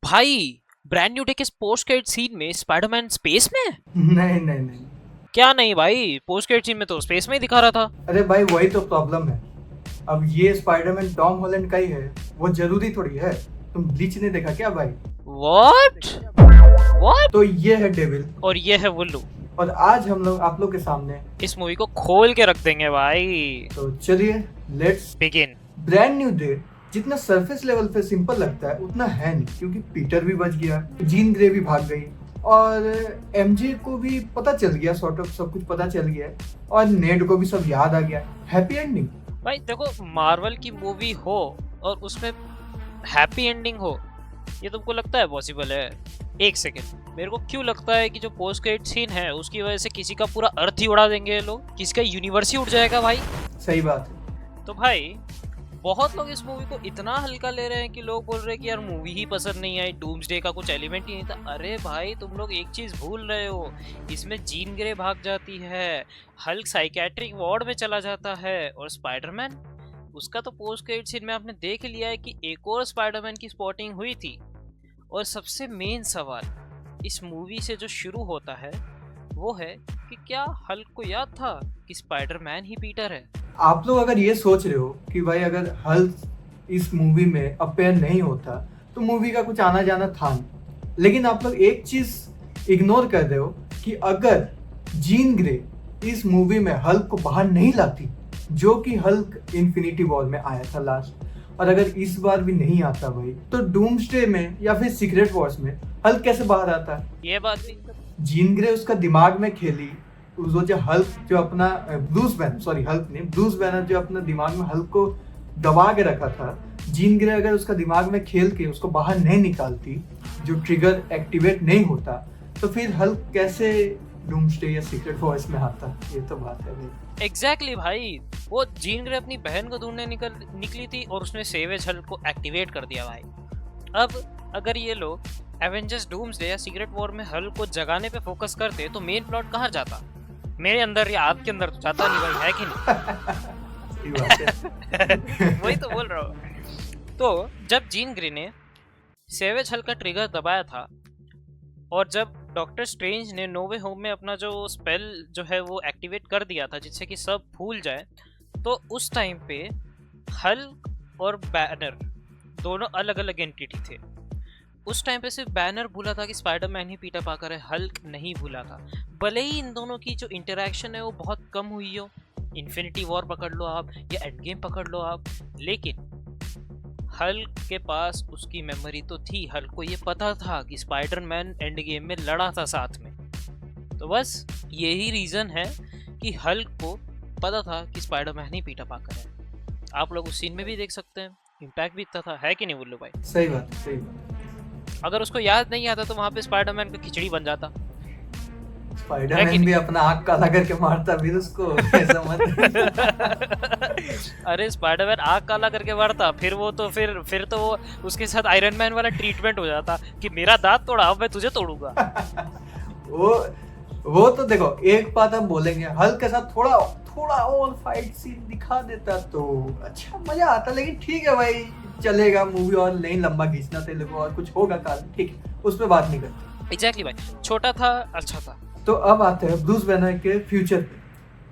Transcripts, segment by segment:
भाई, brand new day के post credit scene में स्पाइडरमैन स्पेस में है? नहीं नहीं नहीं। क्या नहीं भाई, पोस्ट क्रेडिट सीन में तो स्पेस में ही दिखा रहा था। अरे भाई वही तो प्रॉब्लम है। अब ये स्पाइडरमैन टॉम हॉलैंड का ही है, वो जरूरी थोड़ी है। तुम ब्लीच नहीं देखा क्या भाई? What what? तो ये है डेविल, और ये है वुल्लू। और आज हम लोग आप लोग के सामने। इस मूवी को खोल के रख देंगे भाई। तो चलिए, let's begin. Brand new day. जितना सरफेस लेवल पे सिंपल लगता है उतना है नहीं, क्योंकि पीटर भी बच गया, जीन ग्रे भी भाग गई, और एमजे को भी पता चल गया, सॉर्ट ऑफ सब कुछ पता चल गया, और नेड को भी सब याद आ गया। Happy ending. भाई देखो, मार्वल की मूवी हो और उसमें हैप्पी एंडिंग हो, ये तुमको लगता है पॉसिबल है? एक सेकेंड, मेरे को क्यों लगता है कि जो पोस्ट क्रेडिट सीन है उसकी वजह से किसी का पूरा अर्थ ही उड़ा देंगे ये लोग, किसी का यूनिवर्स ही उड़ जाएगा भाई। सही बात है। तो भाई, बहुत लोग इस मूवी को इतना हल्का ले रहे हैं कि लोग बोल रहे हैं कि यार मूवी ही पसंद नहीं आई, डूम्सडे का कुछ एलिमेंट ही नहीं था। अरे भाई, तुम लोग एक चीज भूल रहे हो, इसमें जीन ग्रे भाग जाती है, हल्क साइकेट्रिक वार्ड में चला जाता है, और स्पाइडरमैन, उसका तो पोस्ट क्रेडिट सीन में आपने देख लिया है कि एक और स्पाइडरमैन की स्पॉटिंग हुई थी। और सबसे मेन सवाल इस मूवी से जो शुरू होता है वो है कि क्या हल्क को याद था कि स्पाइडरमैन ही पीटर है? आप लोग अगर ये सोच रहे हो कि भाई अगर हल्क इस मूवी में अपेयर नहीं होता तो मूवी का कुछ आना जाना था नहीं, लेकिन आप लोग एक चीज इग्नोर कर रहे हो कि अगर जीन ग्रे इस मूवी में हल्क को बाहर नहीं लाती, जो कि हल्क इन्फिनिटी वॉर में आया था लास्ट, और अगर इस बार भी नहीं आता भाई, तो डूम्सडे में या फिर सीक्रेट वॉर्स में हल्क कैसे बाहर आता? ये बात भी। जीन ग्रे उसका दिमाग में खेली, वो जो हल्क जो अपना ब्रूस बैनर, सॉरी हल्क नहीं, ब्रूस बैनर जो अपना दिमाग में हल्क को दबा के रखा था, जीन ग्रे अगर उसका दिमाग में खेल के उसको बाहर नहीं निकालती, जो ट्रिगर एक्टिवेट नहीं होता, तो फिर हल्क कैसे डूम्सडे या सीक्रेट वॉर्स में आता? ये तो बात है भाई। एग्जैक्टली भाई, वो जीन ग्रे अपनी बहन को ढूंढने निकली थी और उसने सेवेज हल्क को एक्टिवेट कर दिया भाई। अब अगर ये लोग एवेंजर्स डूम्सडे या सीक्रेट वॉर में हल्क को जगाने पे फोकस करते तो मेन प्लॉट कहाँ जाता? मेरे अंदर या आपके अंदर तो जाता नहीं भाई, है कि नहीं? सही बात है। वही तो बोल रहा हूँ। तो जब जीन ग्रे ने सेवेज हल्क का ट्रिगर दबाया था, और जब डॉक्टर स्ट्रेंज ने नो वे होम में अपना जो स्पेल जो है वो एक्टिवेट कर दिया था जिससे कि सब भूल जाए, तो उस टाइम पे हल्क और बैनर दोनों अलग अलग एंटिटी थे। उस टाइम पे सिर्फ बैनर भूला था कि स्पाइडरमैन ही पीटर पाकर है, हल्क नहीं भूला था। भले ही इन दोनों की जो इंटरेक्शन है वो बहुत कम हुई हो, इन्फिनिटी वॉर पकड़ लो आप या एंड गेम पकड़ लो आप, लेकिन हल्क के पास उसकी मेमोरी तो थी। हल्क को ये पता था कि स्पाइडरमैन एंड गेम में लड़ा था साथ में। तो बस यही रीज़न है कि हल्क को पता था कि स्पाइडरमैन ही पीटर पाकर है। आप लोग उस सीन में भी देख सकते हैं, इम्पैक्ट भी इतना था, है कि नहीं बुल्लू भाई? सही बात है, सही बात है। अगर उसको याद नहीं आता तो वहां पे स्पाइडरमैन का खिचड़ी बन जाता, है कि स्पाइडरमैन भी नहीं? अपना आँख काला करके मारता फिर उसको, ऐसा मत। अरे स्पाइडरमैन आग काला करके मारता, फिर वो तो फिर तो वो उसके साथ आयरन मैन वाला ट्रीटमेंट हो जाता कि मेरा दांत तोड़ा, अब मैं तुझे तोड़ूंगा। वो वो तो देखो, एक बात हम बोलेंगे, हल्क के साथ थोड़ा थोड़ा और फाइट सीन दिखा देता तो अच्छा मजा आता, लेकिन ठीक है भाई, चलेगा, मूवी और नहीं लंबा खींचना तेरे को, और कुछ होगा काल, ठीक है, उस पर बात नहीं करते। एग्जैक्टली भाई, छोटा था, अच्छा था। तो अब आते हैं ब्रूस बैनर के फ्यूचर पे।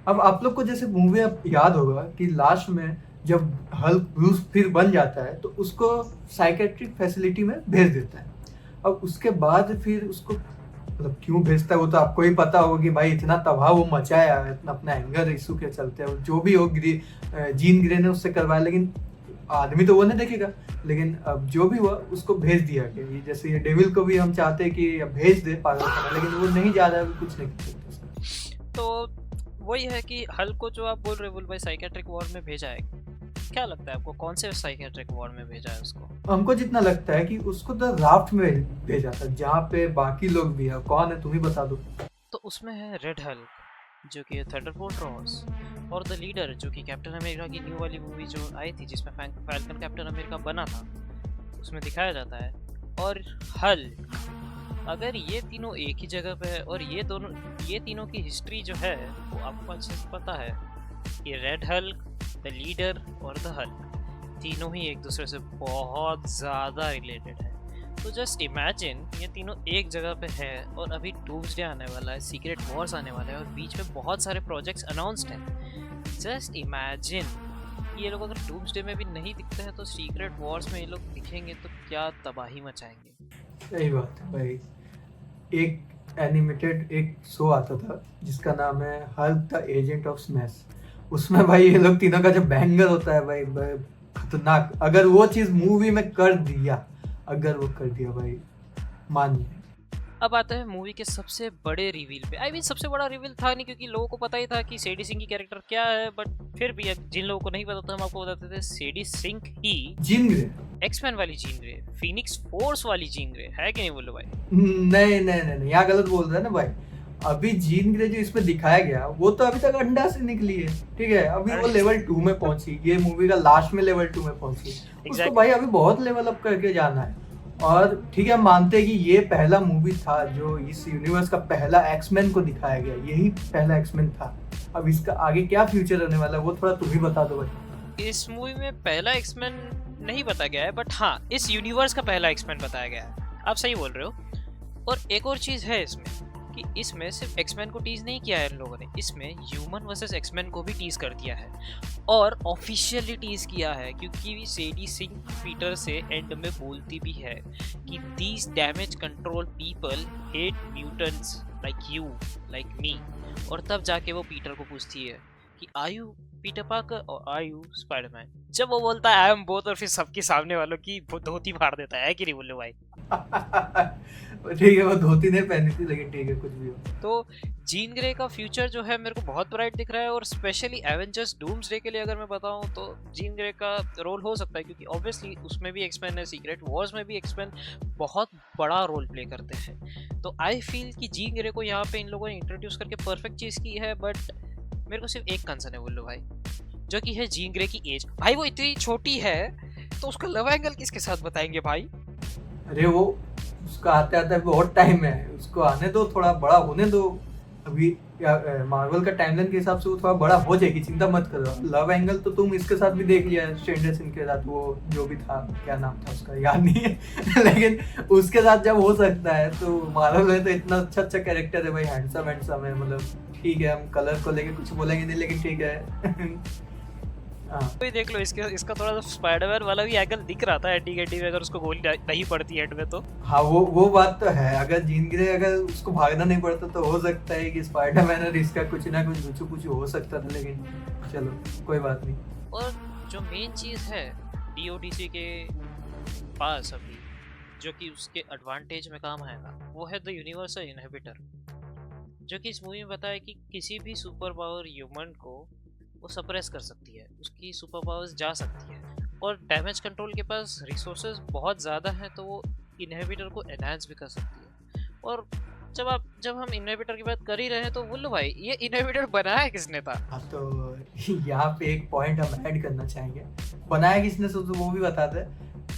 अब आप लोग को जैसे मूवी अब याद होगा कि लास्ट में जब हल्क ब्रूस फिर बन जाता है तो उसको साइकेट्रिक फैसिलिटी में भेज देता है। अब उसके बाद फिर उसको, मतलब क्यों भेजता है वो तो आपको ही पता होगा कि भाई इतना तबाह वो मचाया है, इतना अपना एंगर इशू के चलते हैं, जो भी हो जीन ग्रे ने उससे करवाया, लेकिन आदमी तो वो नहीं देखेगा। लेकिन अब जो भी हुआ उसको भेज दिया कि जैसे ये डेविल को भी हम चाहते हैं कि भेज दे पागल, लेकिन वो नहीं जा रहा है, कुछ नहीं कर सकते उसका। तो वही है कि हल्क को जो आप बोल रहे हो भाई साइकेट्रिक वार्ड में भेजा है, क्या लगता है आपको कौन से साइकेट्रिक वार्ड में भेजा है उसको? हमको जितना लगता है कि उसको तो राफ्ट में भेजा था जहाँ पे बाकी लोग भी है। कौन है तुम ही बता दो। तो उसमें है रेड हल्क जो कि थंडरबोल्ट रॉस, और द लीडर जो कि कैप्टन अमेरिका की न्यू वाली मूवी जो आई थी जिसमें फैल्कन कैप्टन अमेरिका बना था, उसमें दिखाया जाता है, और हल्क। अगर ये तीनों एक ही जगह पे है और ये तीनों की हिस्ट्री जो है वो आपको अच्छे से पता है कि रेड हल्क, द लीडर और द हल्क तीनों ही एक दूसरे से बहुत ज़्यादा रिलेटेड है। तो जस्ट इमेजिन ये तीनों एक जगह पे है और अभी डूम्सडे आने वाला है, सीक्रेट वॉर्स आने वाला है और बीच में बहुत सारे प्रोजेक्ट्स अनाउंस्ड हैं। जस्ट इमेजिन ये लोग अगर डूम्सडे में भी नहीं दिखते हैं तो सीक्रेट वॉर्स में ये लोग दिखेंगे तो क्या तबाही मचाएंगे। सही बात है भाई। एक एनिमेटेड एक शो आता था जिसका नाम है Hulk the agent of smash. उसमें भाई ये लोग तीनों का जो बैंगर होता है भाई खतरनाक। अगर वो चीज मूवी में कर दिया, अगर वो कर दिया भाई, मान जाए। अब आता है मूवी के सबसे बड़े रिवील पे। आई मीन सबसे बड़ा रिवील था नहीं क्योंकि लोगों को पता ही था कि सेडी सिंह की कैरेक्टर क्या है, बट फिर भी जिन लोगों को नहीं पता था हम आपको बताते थे सेडी सिंह ही जीन ग्रे, एक्समैन वाली जीन ग्रे, फिनिक्स फोर्स वाली जीन ग्रे है कि नहीं बोलो भाई? नहीं नहीं नहीं, यहाँ गलत बोल रहे हैं ना भाई। अभी जीन ग्रे जो इसमें दिखाया गया वो तो अभी तक अंडा से निकली है, ठीक है। अभी वो लेवल 2 में पहुंची, ये मूवी का लास्ट में लेवल 2 में पहुंची। उसको भाई अभी बहुत लेवल अप करके जाना है। और ठीक है, हम मानते हैं कि ये पहला मूवी था जो इस यूनिवर्स का पहला एक्समैन को दिखाया गया, यही पहला एक्समैन था। अब इसका आगे क्या फ्यूचर रहने वाला है वो थोड़ा तुम ही बता दो भाई। इस मूवी में पहला एक्समैन नहीं बताया गया है, बट हाँ इस यूनिवर्स का पहला एक्समैन बताया गया है। आप सही बोल रहे हो। और एक और चीज है इसमें कि इसमें सिर्फ एक्समैन को टीज नहीं किया है इन लोगों ने, इसमें ह्यूमन वर्सेस एक्समैन को भी टीज कर दिया है और ऑफिशियली टीज किया है, क्योंकि सेडी सिंह पीटर से एंड में बोलती भी है कि these damage control people hate mutants like you like me. और तब जाके वो पीटर को पूछती है कि आर यू पीटर पार्कर और आर यू स्पाइडरमैन। जब वो बोलता है आई एम बोथ और फिर सबके सामने वालों की धोती फाड़ देता है कि नहीं बोलो भाई? ठीक है, वो धोती नहीं पहनी थी लेकिन ठीक है, कुछ भी हो। तो जीन ग्रे का फ्यूचर जो है मेरे को बहुत ब्राइट दिख रहा है और स्पेशली एवेंजर्स डूम्सडे के लिए अगर मैं बताऊं तो जीन ग्रे का रोल हो सकता है, क्योंकि ऑब्वियसली उसमें भी एक्समैन है, सीक्रेट वॉर्स में भी एक्समैन बहुत बड़ा रोल प्ले करते हैं। तो आई फील कि जीन ग्रे को यहाँ पे इन लोगों ने इंट्रोड्यूस करके परफेक्ट चीज़ की है। बट मेरे को सिर्फ एक कंसर्न है बोलो भाई, जो कि है जीन ग्रे की एज। भाई वो इतनी छोटी है तो उसका लव एंगल किसके साथ बताएंगे भाई? अरे वो उसका आते आते बहुत टाइम है, उसको आने दो, थोड़ा बड़ा होने दो। अभी मार्वल का टाइमलाइन के हिसाब से वो थोड़ा बड़ा हो जाएगी, चिंता मत करो। लव एंगल तो तुम इसके साथ भी देख लिया, स्ट्रेंजर थिंग्स के साथ, वो जो भी था, क्या नाम था उसका याद नहीं है लेकिन उसके साथ जब हो सकता है तो मार्वल में तो इतना अच्छा अच्छा कैरेक्टर है भाई, हैंडसम हैंडसम है। मतलब ठीक है, हम कलर को लेके कुछ बोलेंगे नहीं, लेकिन ठीक है कोई देख लो इसका थोड़ा सा स्पाइडरमैन वाला भी एंगल दिख रहा था एंटी में, अगर उसको गोली नहीं पड़ती एंड में तो। हाँ वो बात तो है। अगर जीन ग्रे अगर उसको भागना नहीं पड़ता तो हो सकता है कि स्पाइडरमैन और इसका कुछ ना कुछ हो सकता था, लेकिन चलो कोई बात नहीं। और जो मेन चीज है डीओडीसी के पास अभी जो कि उसके एडवांटेज में काम आएगा वो है द यूनिवर्सल इनहिबिटर, जो कि इस मूवी में बताया कि किसी भी सुपर पावर ह्यूमन को वो सप्रेस कर सकती है, उसकी सुपर पावर्स जा सकती है। और डैमेज कंट्रोल के पास रिसोर्सेज बहुत ज़्यादा हैं तो वो इनहिबिटर को एनहांस भी कर सकती है। और जब हम इनहिबिटर की बात कर ही रहे हैं तो बोलो भाई ये इनहिबिटर बनाया किसने था? हाँ तो यहाँ पे एक पॉइंट हम ऐड करना चाहेंगे, बनाया किसने तो वो भी बताते हैं।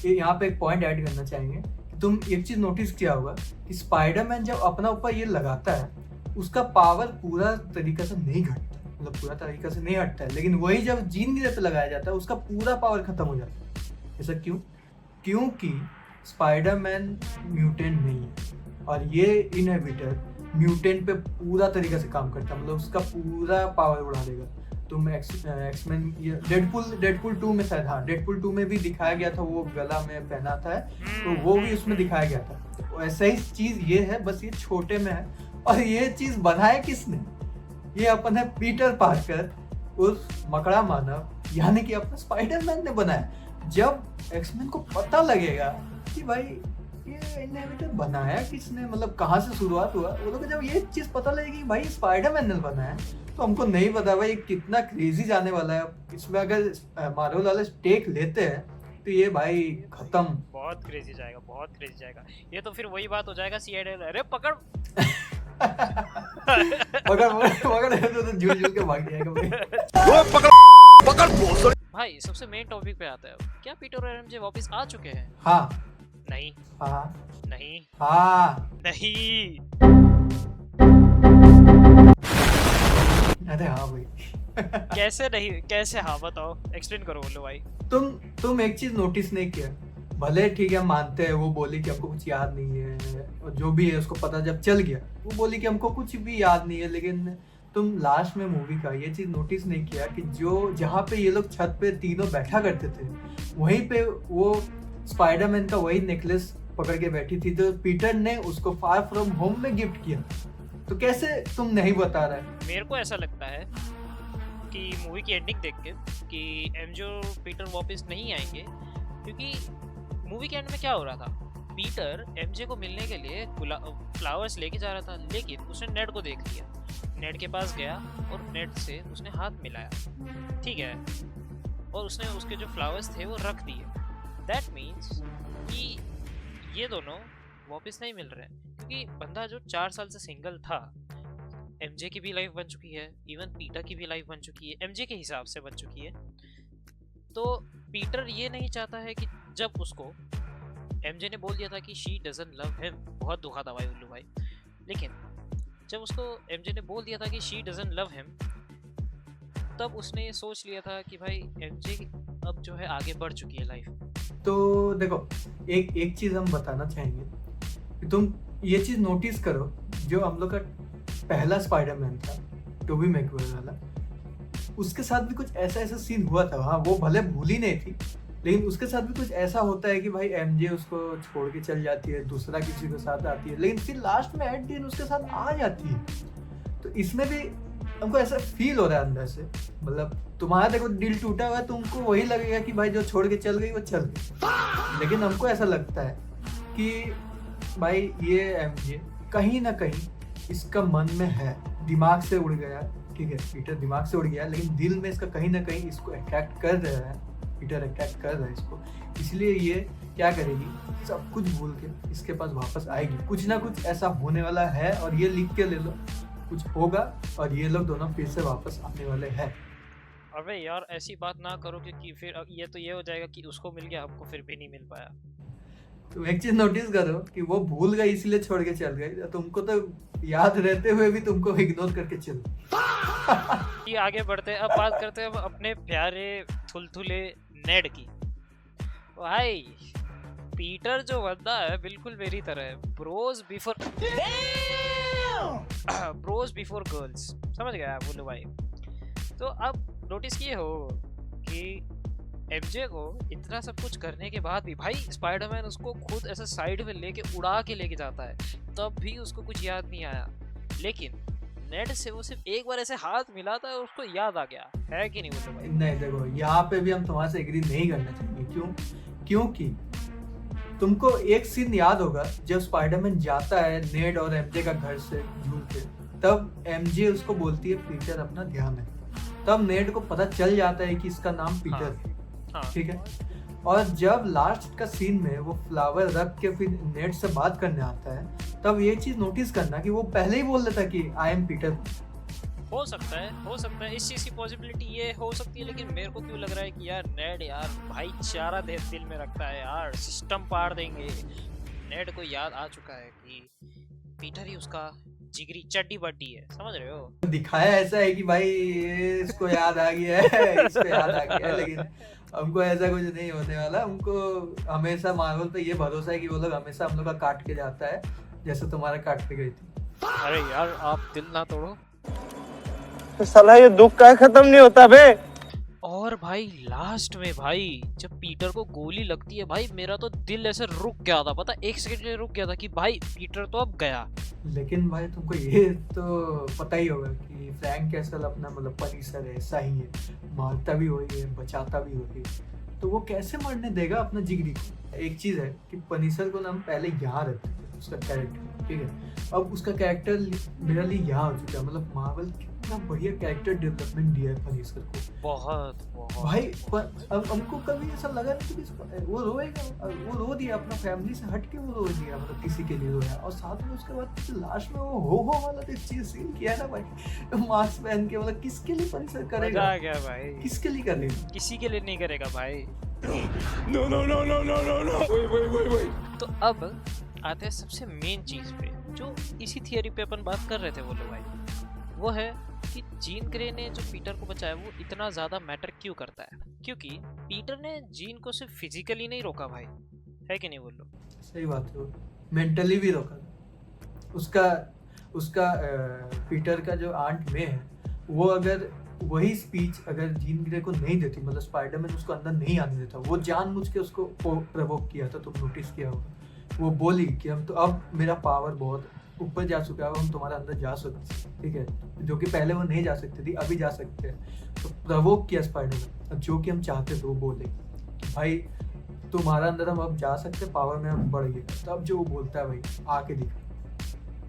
यहाँ पे एक पॉइंट ऐड करना चाहेंगे, तुम एक चीज नोटिस किया होगा कि स्पाइडरमैन जब अपना ऊपर ये लगाता है उसका पावर पूरा तरीका से नहीं घटता, मतलब पूरा तरीका से नहीं हटता है, लेकिन वही जब जीन ग्रे पे लगाया जाता है उसका पूरा पावर खत्म हो जाता है। ऐसा क्यों? क्योंकि स्पाइडरमैन म्यूटेंट नहीं है और ये इनहिबिटर म्यूटेंट पे पूरा तरीका से काम करता है, मतलब उसका पूरा पावर उड़ा देगा। तुम एक्समैन डेडपूल 2 में शायद, हाँ डेडपूल 2 में भी दिखाया गया था, वो गला में पहना था तो वो भी उसमें दिखाया गया था। तो ऐसा ही चीज ये है, बस ये छोटे में है। और ये चीज बनाया किसने? ये अपन है पीटर पार्कर, उस मकड़ा मानव, यानी कि अपना स्पाइडरमैन ने बनाया। जब एक्समैन को पता लगेगा कि भाई ये इनहिबिटर बनाया किसने, मतलब कहाँ से शुरुआत हुआ, वो लोग जब ये चीज पता लगेगी भाई स्पाइडरमैन ने बनाया, तो हमको नहीं पता भाई कितना क्रेजी जाने वाला है इसमें। अगर मार्वल वाले टेक लेते हैं तो ये भाई खत्म, बहुत क्रेजी जाएगा, बहुत क्रेजी जाएगा। ये तो फिर वही बात हो जाएगा सीआईडी, अरे पकड़ तो झूल झूल के भाग जाएगा भाई। वो पकड़ भाई सबसे मेन टॉपिक पे आता है, क्या पीटर और एमजे वापस आ चुके हैं? हाँ नहीं हाँ नहीं हाँ नहीं। अरे हाँ भाई कैसे नहीं, कैसे? हाँ बताओ, एक्सप्लेन करो बोलो भाई। तुम एक चीज नोटिस नहीं किया, भले ठीक है, हम मानते हैं वो बोली कि हमको कुछ याद नहीं है, और जो भी है उसको पता जब चल गया, वो बोली कि हमको कुछ भी याद नहीं है। लेकिन तुम लास्ट में मूवी का ये चीज नोटिस नहीं किया कि जो जहाँ पे ये लोग छत पे तीनों बैठा करते थे, वहीं पे वो स्पाइडरमैन का वही नेकलेस पकड़ के बैठी थी जो पीटर ने उसको फार फ्रॉम होम में गिफ्ट किया। तो कैसे तुम नहीं बता रहे? मेरे को ऐसा लगता है कि मूवी की एंडिंग देख के कि एमजे और पीटर वापस नहीं आएंगे, क्योंकि मूवी के एंड में क्या हो रहा था, पीटर एमजे को मिलने के लिए फ्लावर्स लेके जा रहा था, लेकिन उसने नेड को देख लिया। नेड के पास गया और नेड से उसने हाथ मिलाया, ठीक है, और उसने उसके जो फ्लावर्स थे वो रख दिए। दैट मीन्स कि ये दोनों वापस नहीं मिल रहे हैं, क्योंकि बंदा जो 4 साल से सिंगल था, एमजे की भी लाइफ बन चुकी है, इवन पीटर की भी लाइफ बन चुकी है, एमजे के हिसाब से बन चुकी है। तो पीटर ये नहीं चाहता है कि जब उसको एमजे ने बोल दिया था कि शी डजंट लव हिम, बहुत दुखा था भाई उल्लू भाई, लेकिन जब उसको एमजे ने बोल दिया था कि शी डजंट लव हिम, तब उसने ये सोच लिया था कि भाई एमजे अब जो है आगे बढ़ चुकी है लाइफ। तो देखो, एक चीज हम बताना चाहेंगे कि तुम ये चीज नोटिस करो, जो हम लोग का पहला स्पाइडरमैन था टोबी मैगवायर वाला, उसके साथ भी कुछ ऐसा सीन हुआ था। हाँ, वो भले भूली नहीं थी, लेकिन उसके साथ भी कुछ ऐसा होता है कि भाई एमजे उसको छोड़ के चल जाती है, दूसरा किसी के साथ आती है, लेकिन फिर लास्ट में एट द एंड उसके साथ आ जाती है। तो इसमें भी हमको ऐसा फील हो रहा है अंदर से, मतलब तुम्हारा देखो दिल टूटा हुआ है, तुमको वही लगेगा कि भाई जो छोड़ के चल गई वो चल गई, लेकिन हमको ऐसा लगता है कि भाई ये एमजे कहीं ना कहीं इसका मन में है, दिमाग से उड़ गया, ठीक है, पीटर दिमाग से उड़ गया, लेकिन दिल में इसका कहीं ना कहीं इसको अट्रैक्ट कर रहा है, पीटर अट्रैक्ट कर रहा है इसको, इसलिए ये क्या करेगी, सब कुछ भूल के इसके पास वापस आएगी। कुछ ना कुछ ऐसा होने वाला है, और ये लिख के ले लो, कुछ होगा और ये लोग दोनों फिर से वापस आने वाले हैं। अबे यार ऐसी बात ना करो, क्योंकि फिर ये हो जाएगा कि उसको मिल गया, हमको फिर भी नहीं मिल पाया। तुम एक चीज नोटिस करो कि वो भूल गई इसलिए छोड़ के चल गई, तुमको तो याद रहते हुए भी तुमको इग्नोर करके चल। ये आगे बढ़ते हैं, अब बात करते हैं अब अपने प्यारे थुलथुले नेड की। भाई पीटर जो बंदा है बिल्कुल मेरी तरह है, ब्रोज बिफोर गर्ल्स, समझ गया बोलो भाई। तो अब नोटिस किए हो कि एमजे को इतना सब कुछ करने के बाद भी भाई स्पाइडरमैन उसको खुद ऐसे साइड में लेके उड़ा के लेके जाता है, तब भी उसको कुछ याद नहीं आया, लेकिन नेड से वो सिर्फ एक बार ऐसे हाथ मिलाता है और उसको याद आ गया, है कि नहीं बोलो भाई? नहीं देखो, यहाँ पे भी हम तुम्हारे से एग्री नहीं करना चाहेंगे। क्यों? क्योंकि तुमको एक सीन याद होगा जब स्पाइडरमैन जाता है नेड और एमजे का घर से झूल के, तब एमजे उसको बोलती है पीटर अपना ध्यान है, तब नेड को पता चल जाता है कि इसका नाम पीटर है। हाँ। ठीक है, और जब लास्ट का सीन में वो फ्लावर रख के फिर नेड से बात करने आता है, तब ये चीज नोटिस करना कि वो पहले ही बोल देता कि आई एम पीटर। हो सकता है इस चीज की पॉसिबिलिटी ये हो सकती है, लेकिन मेरे को क्यों लग रहा है कि यार नेड यार भाईचारा दिल में रखता है यार, सिस्टम पार देंगे। नेड को याद आ चुका है कि पीटर ही उसका जिगरी चड्डी बड्डी है, समझ रहे हो? दिखाया ऐसा है कि भाई इसको याद आ गया है, इसको याद आ गया है, लेकिन हमको ऐसा कुछ नहीं होने वाला। हमको हमेशा मार्वल पे ये भरोसा है कि वो लोग हमेशा हम लोग का काट के जाता है, जैसे तुम्हारा काट के गई थी। अरे यार आप दिल ना तोड़ो। साला ये दुख का खत्म नहीं होता बे। और भाई लास्ट में भाई जब पीटर को गोली लगती है, भाई मेरा तो दिल ऐसे रुक गया था, पता, एक सेकंड के लिए रुक गया था कि भाई पीटर तो अब गया। लेकिन भाई तुमको ये तो पता ही होगा कि फ्रैंक कैसल अपना मतलब पनीसर है, ऐसा ही है, मारता भी वही है, बचाता भी वही है, तो वो कैसे मरने देगा अपना जिगरी को? एक चीज है कि पनीसर को ना हम पहले यहाँ रखते थे, उसका कैरेक्टर, ठीक है, अब उसका कैरेक्टर मेरे लिए यहाँ हो चुका है। मतलब मार्वल कितना बढ़िया कैरेक्टर डेवलपमेंट दिया है पनीसर को, बहुत भाई। अब हमको कभी ऐसा लगा नहीं कि वो रोएगा, वो रो दिया, अपना फैमिली से हट के वो रो दिया, मतलब किसी के लिए रोया, और साथ में उसके बाद लास्ट में वो हो वाला तो चीज सीन किया ना भाई, मास्क पहन के, मतलब किसके लिए पनीसर करेगा? मजा आ गया भाई, किसके लिए करेगा? किसी के लिए नहीं करेगा भाई। No, no, no, no, no, no, no. Wait. तो अब आते हैं सबसे मेन चीज पे, जो इसी थियरी पे अपन बात कर रहे थे बोलो भाई, वो है कि जीन ग्रे ने जो पीटर को बचाया वो इतना ज्यादा मैटर क्यों करता है? क्योंकि पीटर ने जीन को सिर्फ फिजिकली नहीं रोका भाई, है कि नहीं बोलो? सही बात है, मेंटली भी रोका था उसका। उसका पीटर का जो आंट में है, वो अगर वही स्पीच अगर जीन ग्रे को नहीं देती, मतलब स्पाइडरमैन उसको अंदर नहीं आने देता, वो जानबूझ के उसको प्रवोक किया था, तुम नोटिस किया होगा। वो बोली कि हम तो, अब मेरा पावर बहुत ऊपर जा चुका है, अब हम तुम्हारे अंदर जा सकते हैं, ठीक है, जो कि पहले वो नहीं जा सकती थी, अभी जा सकते हैं। तो प्रवोक किया स्पाइडरमैन, जो कि हम चाहते थे वो बोले कि भाई तुम्हारा अंदर हम अब जा सकते हैं, पावर में हम बढ़ गए। तब जो वो बोलता है भाई आके दिखा,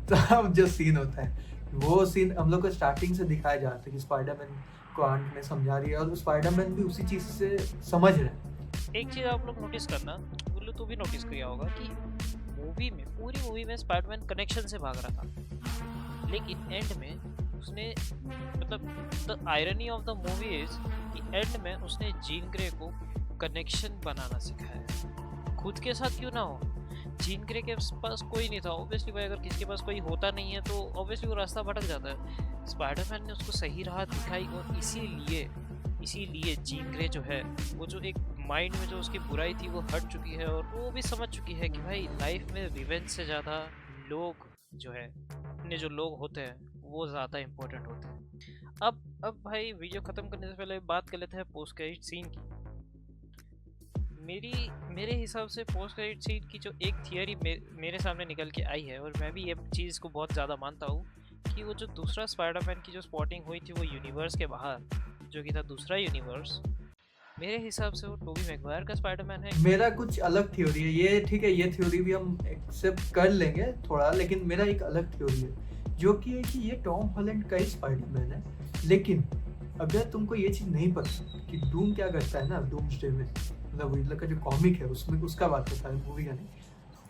तब जो सीन होता है, वो सीन हम लोग को स्टार्टिंग से दिखाया जाता है कि स्पाइडरमैन को आंट में समझा रही है और स्पाइडरमैन भी उसी चीज से समझ रहा है। एक चीज आप लोग नोटिस करना, बोलो तू भी नोटिस किया होगा कि मूवी में, पूरी मूवी में स्पाइडरमैन कनेक्शन से भाग रहा था, लेकिन एंड में उसने, मतलब the irony of the movie is कि एंड में उसने जीन ग्रे को कनेक्शन बनाना सिखाया। खुद के साथ क्यों ना हो, जीन ग्रे के पास कोई नहीं था ऑब्वियसली भाई, अगर किसी के पास कोई होता नहीं है तो ऑब्वियसली वो रास्ता भटक जाता है। स्पाइडरमैन ने उसको सही राह दिखाई, और इसीलिए जीन ग्रे जो है, वो जो एक माइंड में जो उसकी बुराई थी वो हट चुकी है, और वो भी समझ चुकी है कि भाई लाइफ में रिवेंज से ज़्यादा लोग जो है, अपने जो लोग होते हैं वो ज़्यादा इम्पोर्टेंट होते हैं। अब भाई वीडियो ख़त्म करने से पहले बात कर लेते हैं पोस्ट क्रेडिट सीन की। मेरे हिसाब से पोस्ट क्रेडिट सीन की जो एक थियरी मेरे सामने निकल के आई है, और मैं भी ये चीज़ को बहुत ज़्यादा मानता हूँ, कि वो जो दूसरा स्पाइडरमैन की जो स्पॉटिंग हुई थी वो यूनिवर्स के बाहर, जो कि था दूसरा यूनिवर्स, मेरे हिसाब से वो टोबी मैगवायर का स्पाइडरमैन है। मेरा कुछ अलग थ्योरी है ये, ठीक है, ये थ्योरी भी हम एक्सेप्ट कर लेंगे थोड़ा, लेकिन मेरा एक अलग थ्योरी है, जो कि है कि ये टॉम हॉलैंड का ही स्पाइडरमैन है। लेकिन अगर तुमको ये चीज़ नहीं पता कि डूम क्या करता है ना, डूम्सडे में, मतलब विडलर का जो कॉमिक है उसमें, उसका बात करता है, मूवी का नहीं,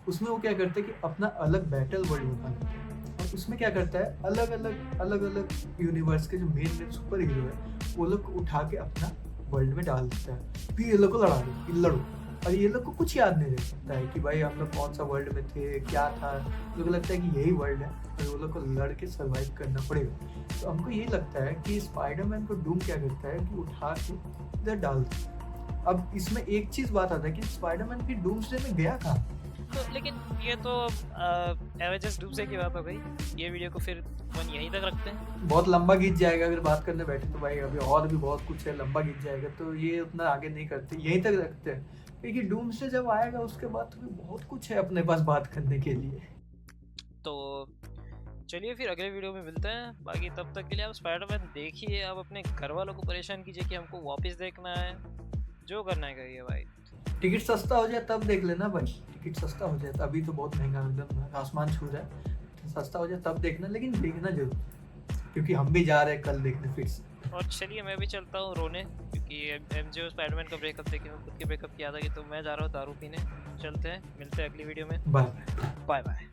उसमें वो क्या करता है कि अपना अलग बैटल वर्ल्ड बना लेता है, और उसमें क्या करता है, अलग अलग यूनिवर्स के जो मेन सुपर हीरो है वो लोग को उठा के अपना वर्ल्ड में डाल देता है, फिर ये लोग को लड़ा दो, फिर लड़ो, और ये लोग को कुछ याद नहीं रहता है कि भाई हम लोग कौन सा वर्ल्ड में थे, क्या था, लोग लगता है कि यही वर्ल्ड है, और वो लोग को लड़ के सर्वाइव करना पड़ेगा। तो हमको यही लगता है कि स्पाइडरमैन को डूम क्या करता है कि उठा के इधर डाल देता है। अब इसमें एक चीज बात आता है कि स्पाइडरमैन फिर डूम्सडे में गया कहाँ? तो लेकिन ये तो एवेंजर्स डूम्सडे की बात हो गई, ये वीडियो को फिर अपन यहीं तक रखते हैं। बहुत लंबा खींच जाएगा अगर बात करने बैठे तो भाई, अभी और भी बहुत कुछ है, लंबा खींच जाएगा, तो ये उतना आगे नहीं करते, यहीं तक रखते हैं, क्योंकि डूम्सडे जब आएगा उसके बाद तो भी बहुत कुछ है अपने पास बात करने के लिए। तो चलिए फिर अगले वीडियो में मिलते हैं, बाकी तब तक के लिए आप स्पाइडरमैन देखिए, आप अपने घर वालों को परेशान कीजिए कि हमको वापस देखना है, जो करना है करिए भाई। टिकट सस्ता हो जाए तब देख लेना भाई, टिकट सस्ता हो जाए, अभी तो बहुत महंगा, एकदम आसमान छू रहा है, तो सस्ता हो जाए तब देखना, लेकिन देखना जरूर, क्योंकि हम भी जा रहे हैं कल देखने फिर से। और चलिए मैं भी चलता हूँ रोने, क्योंकि एमजे और स्पाइडरमैन का ब्रेकअप देखे मैं खुद के ब्रेकअप की याद आ गई, तो मैं जा रहा हूँ दारू पीने। चलते हैं, मिलते हैं अगली वीडियो में, बाय बाय बाय।